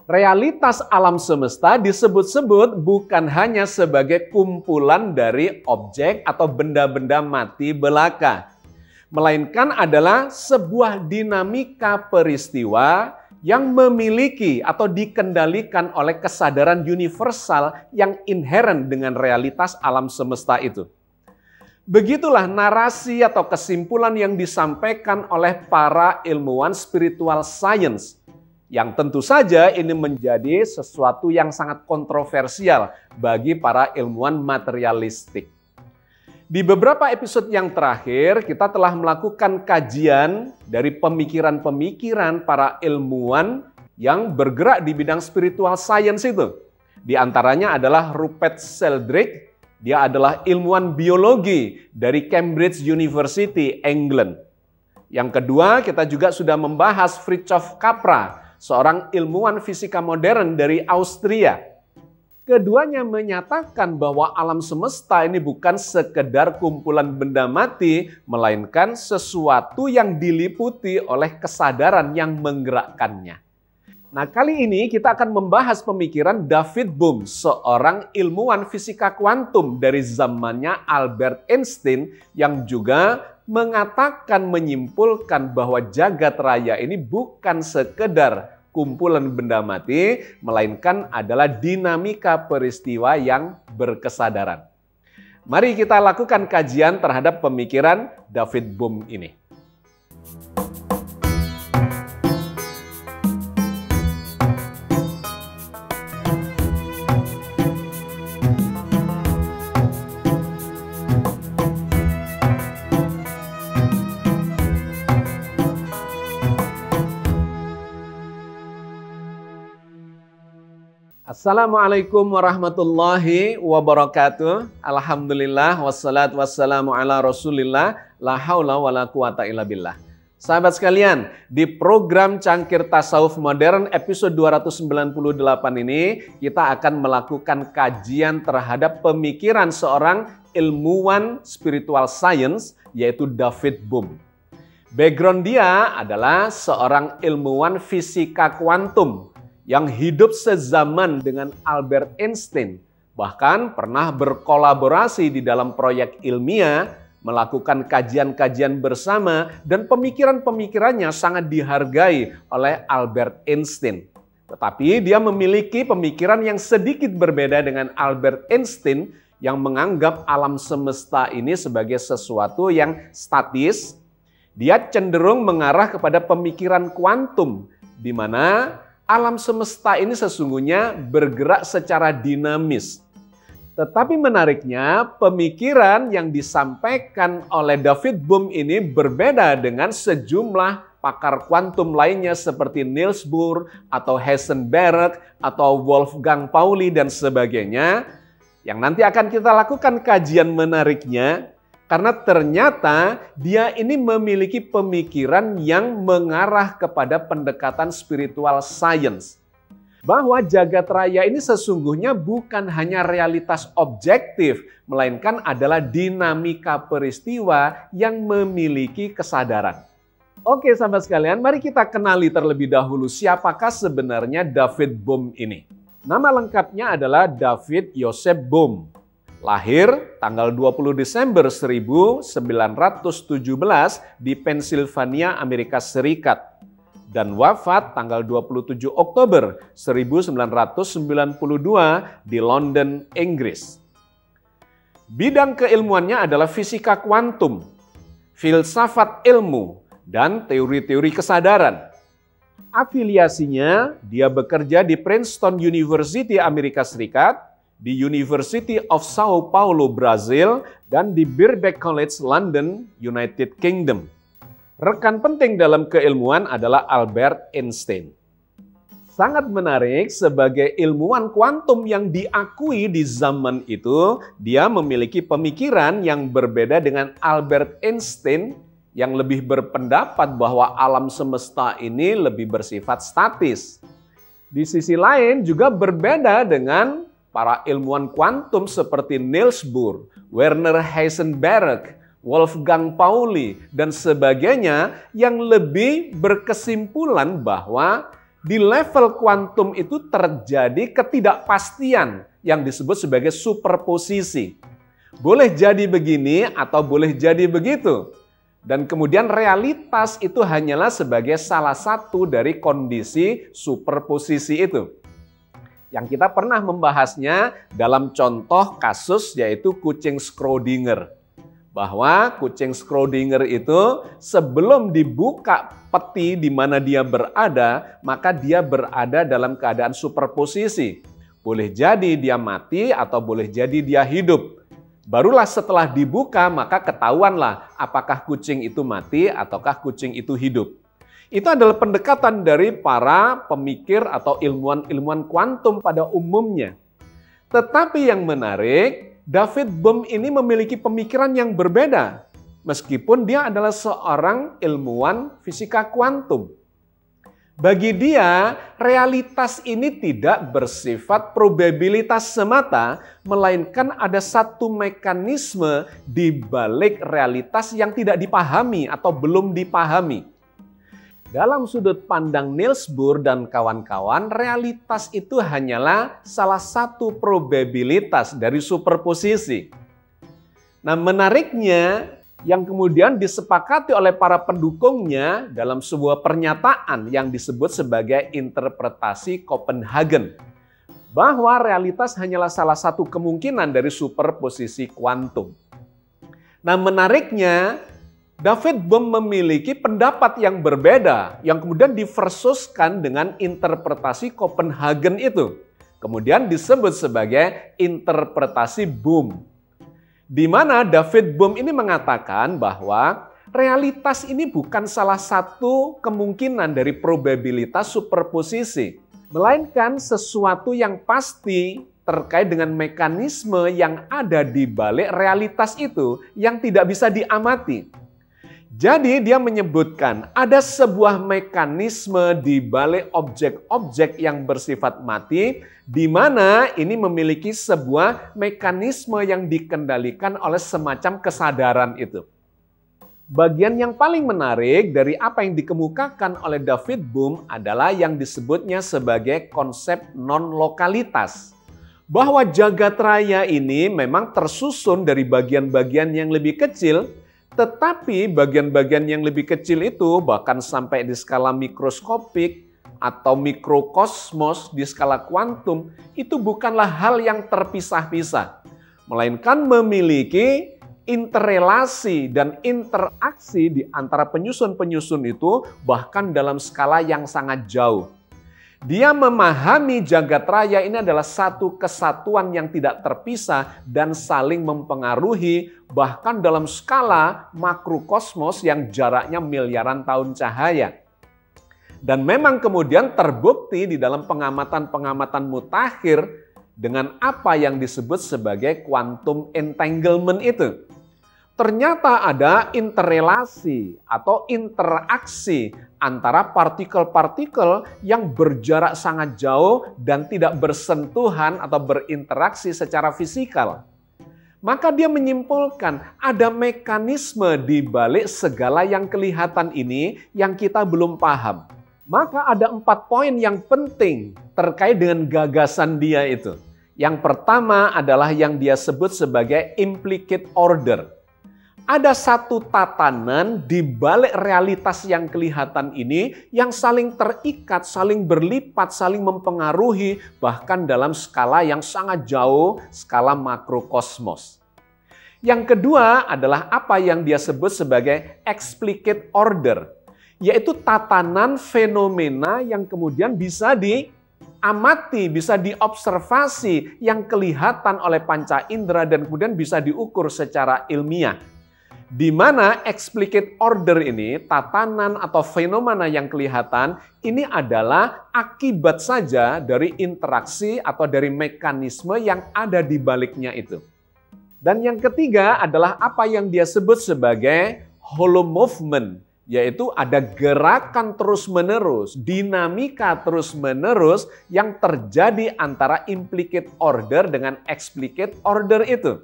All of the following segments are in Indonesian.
Realitas alam semesta disebut-sebut bukan hanya sebagai kumpulan dari objek atau benda-benda mati belaka, melainkan adalah sebuah dinamika peristiwa yang memiliki atau dikendalikan oleh kesadaran universal yang inheren dengan realitas alam semesta itu. Begitulah narasi atau kesimpulan yang disampaikan oleh para ilmuwan spiritual science, yang tentu saja ini menjadi sesuatu yang sangat kontroversial bagi para ilmuwan materialistik. Di beberapa episode yang terakhir, kita telah melakukan kajian dari pemikiran-pemikiran para ilmuwan yang bergerak di bidang spiritual science itu. Di antaranya adalah Rupert Sheldrake, dia adalah ilmuwan biologi dari Cambridge University, England. Yang kedua, kita juga sudah membahas Fritjof Capra, seorang ilmuwan fisika modern dari Austria. Keduanya menyatakan bahwa alam semesta ini bukan sekedar kumpulan benda mati, melainkan sesuatu yang diliputi oleh kesadaran yang menggerakkannya. Nah, kali ini kita akan membahas pemikiran David Bohm, seorang ilmuwan fisika kuantum dari zamannya Albert Einstein, yang juga menyimpulkan bahwa jagat raya ini bukan sekedar kumpulan benda mati, melainkan adalah dinamika peristiwa yang berkesadaran. Mari kita lakukan kajian terhadap pemikiran David Bohm ini. Assalamualaikum warahmatullahi wabarakatuh. Alhamdulillah wassalatu wassalamu ala Rasulillah, la haula wala quwata illa billah. Sahabat sekalian, di program Cangkir Tasawuf Modern episode 298 ini kita akan melakukan kajian terhadap pemikiran seorang ilmuwan spiritual science, yaitu David Bohm. Background dia adalah seorang ilmuwan fisika kuantum yang hidup sezaman dengan Albert Einstein, bahkan pernah berkolaborasi di dalam proyek ilmiah, melakukan kajian-kajian bersama, dan pemikiran-pemikirannya sangat dihargai oleh Albert Einstein. Tetapi dia memiliki pemikiran yang sedikit berbeda dengan Albert Einstein, yang menganggap alam semesta ini sebagai sesuatu yang statis. Dia cenderung mengarah kepada pemikiran kuantum, di mana alam semesta ini sesungguhnya bergerak secara dinamis. Tetapi menariknya, pemikiran yang disampaikan oleh David Bohm ini berbeda dengan sejumlah pakar kuantum lainnya seperti Niels Bohr atau Heisenberg atau Wolfgang Pauli dan sebagainya, yang nanti akan kita lakukan kajian menariknya. Karena ternyata dia ini memiliki pemikiran yang mengarah kepada pendekatan spiritual science. Bahwa jagat raya ini sesungguhnya bukan hanya realitas objektif, melainkan adalah dinamika peristiwa yang memiliki kesadaran. Oke sahabat sekalian, mari kita kenali terlebih dahulu siapakah sebenarnya David Bohm ini. Nama lengkapnya adalah David Joseph Bohm. Lahir tanggal 20 Desember 1917 di Pennsylvania, Amerika Serikat. Dan wafat tanggal 27 Oktober 1992 di London, Inggris. Bidang keilmuannya adalah fisika kuantum, filsafat ilmu, dan teori-teori kesadaran. Afiliasinya, dia bekerja di Princeton University, Amerika Serikat, di University of Sao Paulo, Brazil, dan di Birkbeck College, London, United Kingdom. Rekan penting dalam keilmuan adalah Albert Einstein. Sangat menarik, sebagai ilmuwan kuantum yang diakui di zaman itu, dia memiliki pemikiran yang berbeda dengan Albert Einstein yang lebih berpendapat bahwa alam semesta ini lebih bersifat statis. Di sisi lain juga berbeda dengan para ilmuwan kuantum seperti Niels Bohr, Werner Heisenberg, Wolfgang Pauli, dan sebagainya yang lebih berkesimpulan bahwa Di level kuantum itu terjadi ketidakpastian yang disebut sebagai superposisi. Boleh jadi begini atau boleh jadi begitu. Dan kemudian realitas itu hanyalah sebagai salah satu dari kondisi superposisi itu. Yang kita pernah membahasnya dalam contoh kasus yaitu kucing Schrödinger. Bahwa kucing Schrödinger itu sebelum dibuka peti di mana dia berada, maka dia berada dalam keadaan superposisi. Boleh jadi dia mati atau boleh jadi dia hidup. Barulah setelah dibuka maka ketahuanlah apakah kucing itu mati ataukah kucing itu hidup. Itu adalah pendekatan dari para pemikir atau ilmuwan-ilmuwan kuantum pada umumnya. Tetapi yang menarik, David Bohm ini memiliki pemikiran yang berbeda. Meskipun dia adalah seorang ilmuwan fisika kuantum. Bagi dia, realitas ini tidak bersifat probabilitas semata, melainkan ada satu mekanisme di balik realitas yang tidak dipahami atau belum dipahami. Dalam sudut pandang Niels Bohr dan kawan-kawan, realitas itu hanyalah salah satu probabilitas dari superposisi. Nah, menariknya, yang kemudian disepakati oleh para pendukungnya dalam sebuah pernyataan yang disebut sebagai interpretasi Copenhagen. Bahwa realitas hanyalah salah satu kemungkinan dari superposisi kuantum. Nah, menariknya, David Bohm memiliki pendapat yang berbeda yang kemudian diversuskan dengan interpretasi Copenhagen itu. Kemudian disebut sebagai interpretasi Bohm. Di mana David Bohm ini mengatakan bahwa realitas ini bukan salah satu kemungkinan dari probabilitas superposisi, melainkan sesuatu yang pasti terkait dengan mekanisme yang ada di balik realitas itu yang tidak bisa diamati. Jadi dia menyebutkan ada sebuah mekanisme di balik objek-objek yang bersifat mati, di mana ini memiliki sebuah mekanisme yang dikendalikan oleh semacam kesadaran itu. Bagian yang paling menarik dari apa yang dikemukakan oleh David Bohm adalah yang disebutnya sebagai konsep non-lokalitas. Bahwa jagat raya ini memang tersusun dari bagian-bagian yang lebih kecil, tetapi bagian-bagian yang lebih kecil itu bahkan sampai di skala mikroskopik atau mikrokosmos di skala kuantum itu bukanlah hal yang terpisah-pisah, melainkan memiliki interrelasi dan interaksi di antara penyusun-penyusun itu bahkan dalam skala yang sangat jauh. Dia memahami jagat raya ini adalah satu kesatuan yang tidak terpisah dan saling mempengaruhi bahkan dalam skala makrokosmos yang jaraknya miliaran tahun cahaya. Dan memang kemudian terbukti di dalam pengamatan-pengamatan mutakhir dengan apa yang disebut sebagai quantum entanglement itu. Ternyata ada interrelasi atau interaksi antara partikel-partikel yang berjarak sangat jauh dan tidak bersentuhan atau berinteraksi secara fisikal. Maka dia menyimpulkan ada mekanisme di balik segala yang kelihatan ini yang kita belum paham. Maka ada 4 poin yang penting terkait dengan gagasan dia itu. Yang pertama adalah yang dia sebut sebagai implicate order. Ada satu tatanan di balik realitas yang kelihatan ini yang saling terikat, saling berlipat, saling mempengaruhi bahkan dalam skala yang sangat jauh, skala makrokosmos. Yang kedua adalah apa yang dia sebut sebagai explicate order, yaitu tatanan fenomena yang kemudian bisa diamati, bisa diobservasi, yang kelihatan oleh panca indera dan kemudian bisa diukur secara ilmiah. Di mana explicate order ini, tatanan atau fenomena yang kelihatan, ini adalah akibat saja dari interaksi atau dari mekanisme yang ada di baliknya itu. Dan yang ketiga adalah apa yang dia sebut sebagai hollow movement, yaitu ada gerakan terus-menerus, dinamika terus-menerus yang terjadi antara implicate order dengan explicate order itu.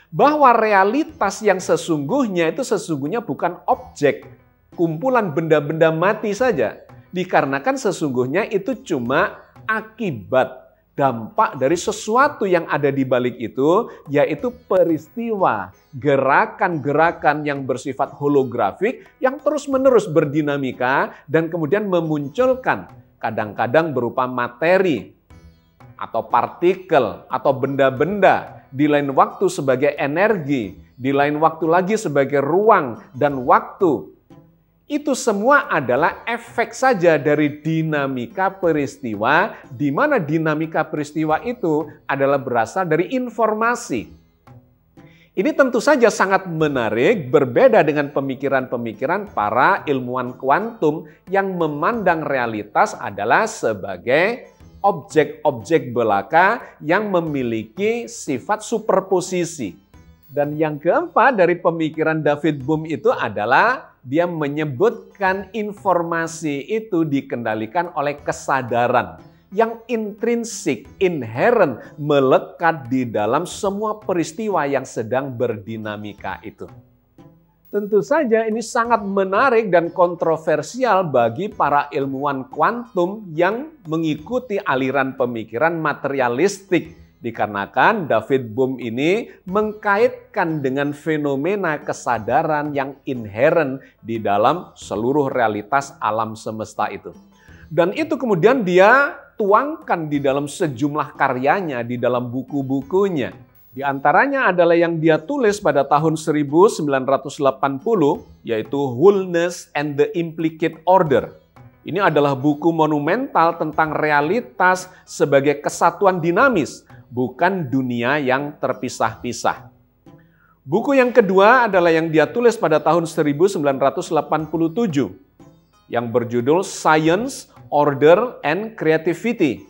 Bahwa realitas yang sesungguhnya itu sesungguhnya bukan objek, kumpulan benda-benda mati saja. Dikarenakan sesungguhnya itu cuma akibat, dampak dari sesuatu yang ada di balik itu, yaitu peristiwa, gerakan-gerakan yang bersifat holografik yang terus-menerus berdinamika dan kemudian memunculkan kadang-kadang berupa materi atau partikel atau benda-benda, di lain waktu sebagai energi, di lain waktu lagi sebagai ruang dan waktu. Itu semua adalah efek saja dari dinamika peristiwa, di mana dinamika peristiwa itu adalah berasal dari informasi. Ini tentu saja sangat menarik, berbeda dengan pemikiran-pemikiran para ilmuwan kuantum yang memandang realitas adalah sebagai objek-objek belaka yang memiliki sifat superposisi. Dan yang keempat dari pemikiran David Bohm itu adalah dia menyebutkan informasi itu dikendalikan oleh kesadaran yang intrinsik, inherent, melekat di dalam semua peristiwa yang sedang berdinamika itu. Tentu saja ini sangat menarik dan kontroversial bagi para ilmuwan kuantum yang mengikuti aliran pemikiran materialistik. Dikarenakan David Bohm ini mengkaitkan dengan fenomena kesadaran yang inherent di dalam seluruh realitas alam semesta itu. Dan itu kemudian dia tuangkan di dalam sejumlah karyanya, di dalam buku-bukunya. Di antaranya adalah yang dia tulis pada tahun 1980, yaitu Wholeness and the Implicate Order. Ini adalah buku monumental tentang realitas sebagai kesatuan dinamis, bukan dunia yang terpisah-pisah. Buku yang kedua adalah yang dia tulis pada tahun 1987 yang berjudul Science, Order, and Creativity.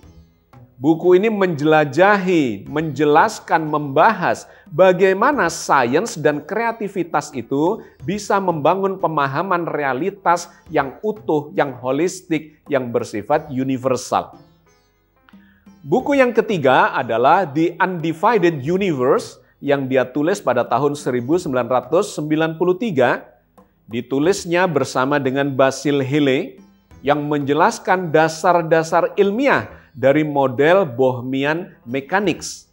Buku ini menjelajahi, menjelaskan, membahas bagaimana sains dan kreativitas itu bisa membangun pemahaman realitas yang utuh, yang holistik, yang bersifat universal. Buku yang ketiga adalah The Undivided Universe yang dia tulis pada tahun 1993. Ditulisnya bersama dengan Basil Hiley yang menjelaskan dasar-dasar ilmiah dari model Bohmian Mechanics.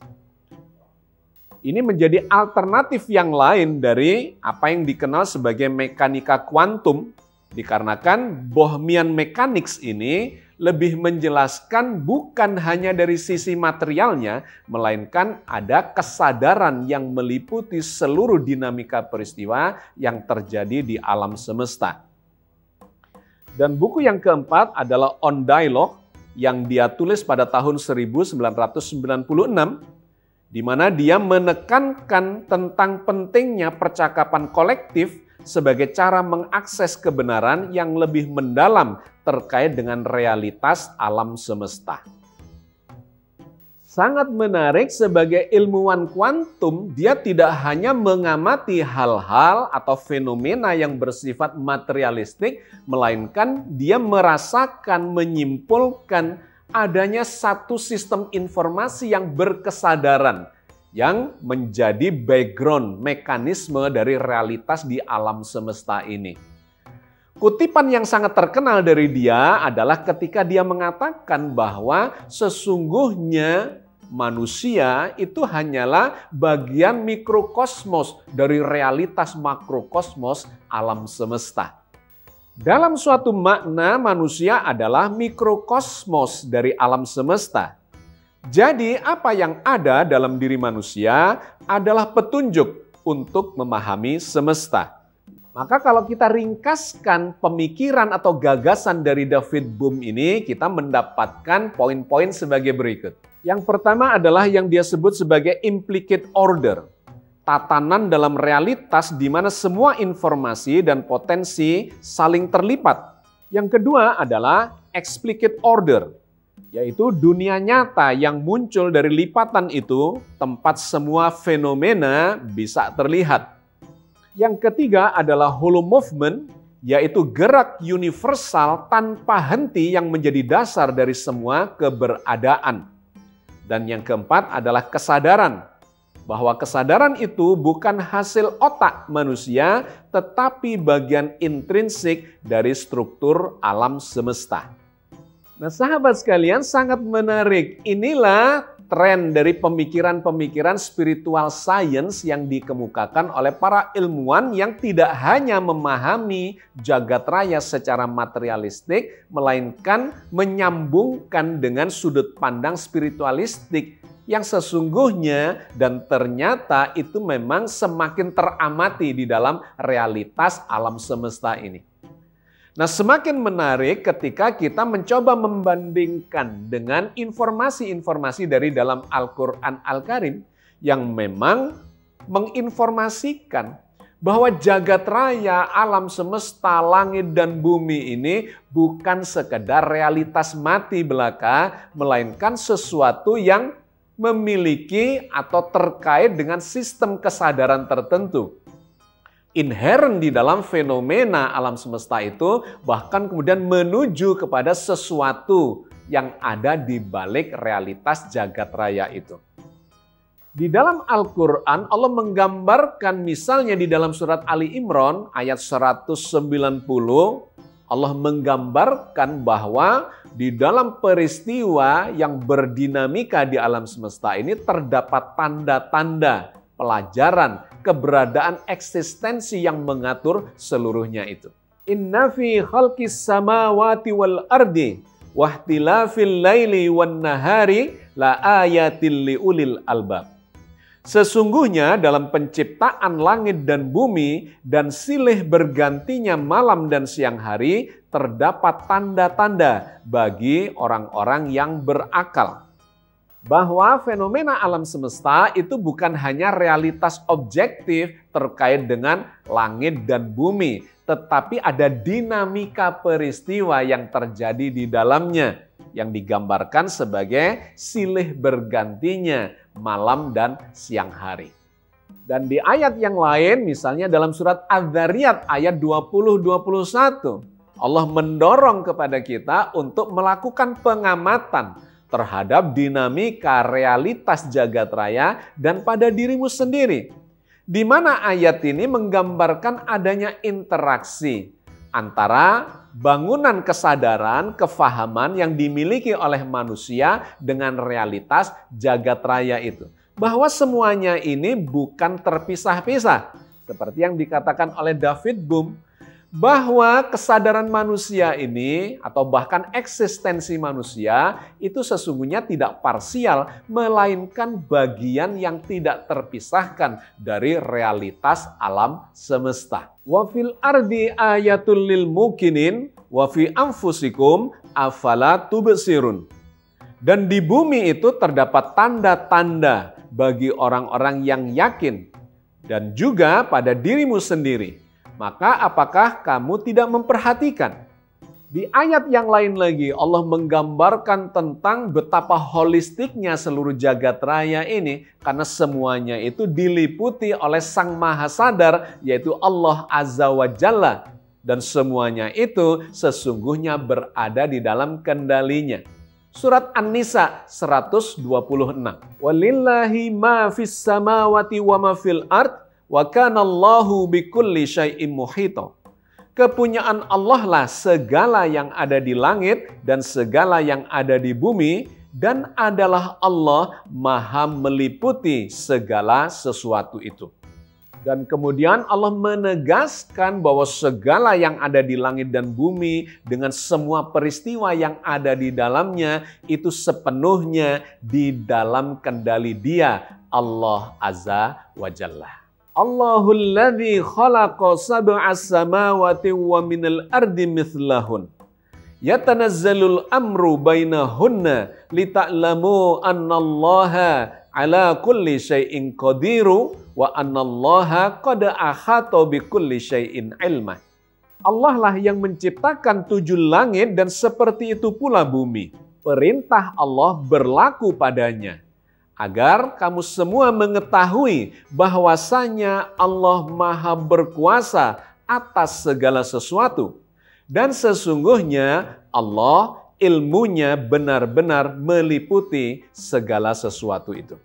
Ini menjadi alternatif yang lain dari apa yang dikenal sebagai mekanika kuantum, dikarenakan Bohmian Mechanics ini lebih menjelaskan bukan hanya dari sisi materialnya, melainkan ada kesadaran yang meliputi seluruh dinamika peristiwa yang terjadi di alam semesta. Dan buku yang keempat adalah On Dialogue yang dia tulis pada tahun 1996, di mana dia menekankan tentang pentingnya percakapan kolektif sebagai cara mengakses kebenaran yang lebih mendalam terkait dengan realitas alam semesta. Sangat menarik sebagai ilmuwan kuantum, dia tidak hanya mengamati hal-hal atau fenomena yang bersifat materialistik, melainkan dia merasakan, menyimpulkan adanya satu sistem informasi yang berkesadaran, yang menjadi background mekanisme dari realitas di alam semesta ini. Kutipan yang sangat terkenal dari dia adalah ketika dia mengatakan bahwa sesungguhnya manusia itu hanyalah bagian mikrokosmos dari realitas makrokosmos alam semesta. Dalam suatu makna, manusia adalah mikrokosmos dari alam semesta. Jadi apa yang ada dalam diri manusia adalah petunjuk untuk memahami semesta. Maka kalau kita ringkaskan pemikiran atau gagasan dari David Bohm ini, kita mendapatkan poin-poin sebagai berikut. Yang pertama adalah yang dia sebut sebagai implicate order. Tatanan dalam realitas di mana semua informasi dan potensi saling terlipat. Yang kedua adalah explicate order, yaitu dunia nyata yang muncul dari lipatan itu, tempat semua fenomena bisa terlihat. Yang ketiga adalah hollow movement, yaitu gerak universal tanpa henti yang menjadi dasar dari semua keberadaan. Dan yang keempat adalah kesadaran, bahwa kesadaran itu bukan hasil otak manusia, tetapi bagian intrinsik dari struktur alam semesta. Nah, sahabat sekalian, sangat menarik. Inilah tren dari pemikiran-pemikiran spiritual science yang dikemukakan oleh para ilmuwan yang tidak hanya memahami jagat raya secara materialistik, melainkan menyambungkan dengan sudut pandang spiritualistik yang sesungguhnya dan ternyata itu memang semakin teramati di dalam realitas alam semesta ini. Nah, semakin menarik ketika kita mencoba membandingkan dengan informasi-informasi dari dalam Al-Quran Al-Karim yang memang menginformasikan bahwa jagat raya, alam semesta, langit dan bumi ini bukan sekedar realitas mati belaka, melainkan sesuatu yang memiliki atau terkait dengan sistem kesadaran tertentu. Inherent di dalam fenomena alam semesta itu, bahkan kemudian menuju kepada sesuatu yang ada di balik realitas jagat raya itu. Di dalam Al-Quran, Allah menggambarkan misalnya di dalam surat Ali Imran ayat 190, Allah menggambarkan bahwa di dalam peristiwa yang berdinamika di alam semesta ini terdapat tanda-tanda pelajaran keberadaan eksistensi yang mengatur seluruhnya itu. Inna fi khalqis samawati wal ardi wahtilafil laili wan nahari la ayatil liulil albab. Sesungguhnya dalam penciptaan langit dan bumi dan silih bergantinya malam dan siang hari terdapat tanda-tanda bagi orang-orang yang berakal. Bahwa fenomena alam semesta itu bukan hanya realitas objektif terkait dengan langit dan bumi, tetapi ada dinamika peristiwa yang terjadi di dalamnya, yang digambarkan sebagai silih bergantinya malam dan siang hari. Dan di ayat yang lain, misalnya dalam surat Az-Zariyat ayat 20-21, Allah mendorong kepada kita untuk melakukan pengamatan terhadap dinamika realitas jagat raya dan pada dirimu sendiri. Di mana ayat ini menggambarkan adanya interaksi antara bangunan kesadaran, kefahaman yang dimiliki oleh manusia dengan realitas jagat raya itu. Bahwa semuanya ini bukan terpisah-pisah. Seperti yang dikatakan oleh David Bohm, bahwa kesadaran manusia ini atau bahkan eksistensi manusia itu sesungguhnya tidak parsial, melainkan bagian yang tidak terpisahkan dari realitas alam semesta. Wa fil ardi ayatul lil mukinin wa fi anfusikum afala tubsirun. Dan di bumi itu terdapat tanda-tanda bagi orang-orang yang yakin dan juga pada dirimu sendiri. Maka apakah kamu tidak memperhatikan? Di ayat yang lain lagi Allah menggambarkan tentang betapa holistiknya seluruh jagat raya ini karena semuanya itu diliputi oleh Sang Maha Sadar yaitu Allah Azza wa Jalla dan semuanya itu sesungguhnya berada di dalam kendalinya. Surat An-Nisa 126. Walillahi ma fis samawati wa ma fil ard wa kana Allahu bikulli syai'in muhita. Kepunyaan Allah lah segala yang ada di langit dan segala yang ada di bumi, dan adalah Allah maha meliputi segala sesuatu itu. Dan kemudian Allah menegaskan bahwa segala yang ada di langit dan bumi dengan semua peristiwa yang ada di dalamnya itu sepenuhnya di dalam kendali Dia, Allah Azza wa Jalla. Allahul ladzi khalaqa sab'as samawati wa minal ardi mithlahun. Yatanazzalul amru bainahunna lita'lamu annallaha ala kulli syai'in qadiru wa annallaha qad ahata bikulli syai'in ilma. Allah lah yang menciptakan 7 langit dan seperti itu pula bumi. Perintah Allah berlaku padanya, agar kamu semua mengetahui bahwasanya Allah Maha berkuasa atas segala sesuatu. Dan sesungguhnya Allah ilmunya benar-benar meliputi segala sesuatu itu.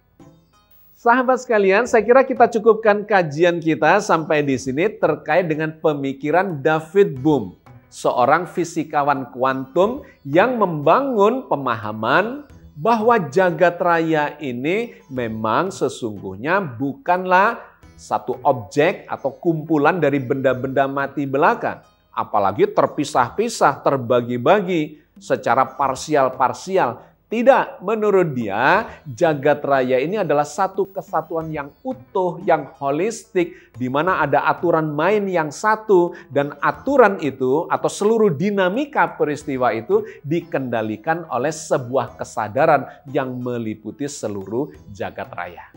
Sahabat sekalian, saya kira kita cukupkan kajian kita sampai di sini terkait dengan pemikiran David Bohm, seorang fisikawan kuantum yang membangun pemahaman bahwa jagat raya ini memang sesungguhnya bukanlah satu objek atau kumpulan dari benda-benda mati belaka, apalagi terpisah-pisah, terbagi-bagi secara parsial-parsial. Tidak, menurut dia, jagat raya ini adalah satu kesatuan yang utuh, yang holistik, di mana ada aturan main yang satu, dan aturan itu atau seluruh dinamika peristiwa itu dikendalikan oleh sebuah kesadaran yang meliputi seluruh jagat raya.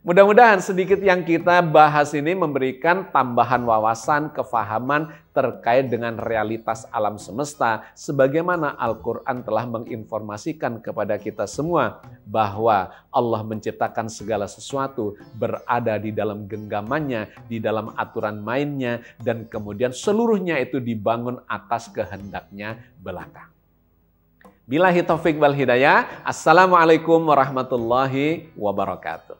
Mudah-mudahan sedikit yang kita bahas ini memberikan tambahan wawasan, kefahaman terkait dengan realitas alam semesta, sebagaimana Al-Quran telah menginformasikan kepada kita semua bahwa Allah menciptakan segala sesuatu berada di dalam genggamannya, di dalam aturan mainnya, dan kemudian seluruhnya itu dibangun atas kehendaknya belaka. Billahi taufik wal hidayah. Assalamualaikum warahmatullahi wabarakatuh.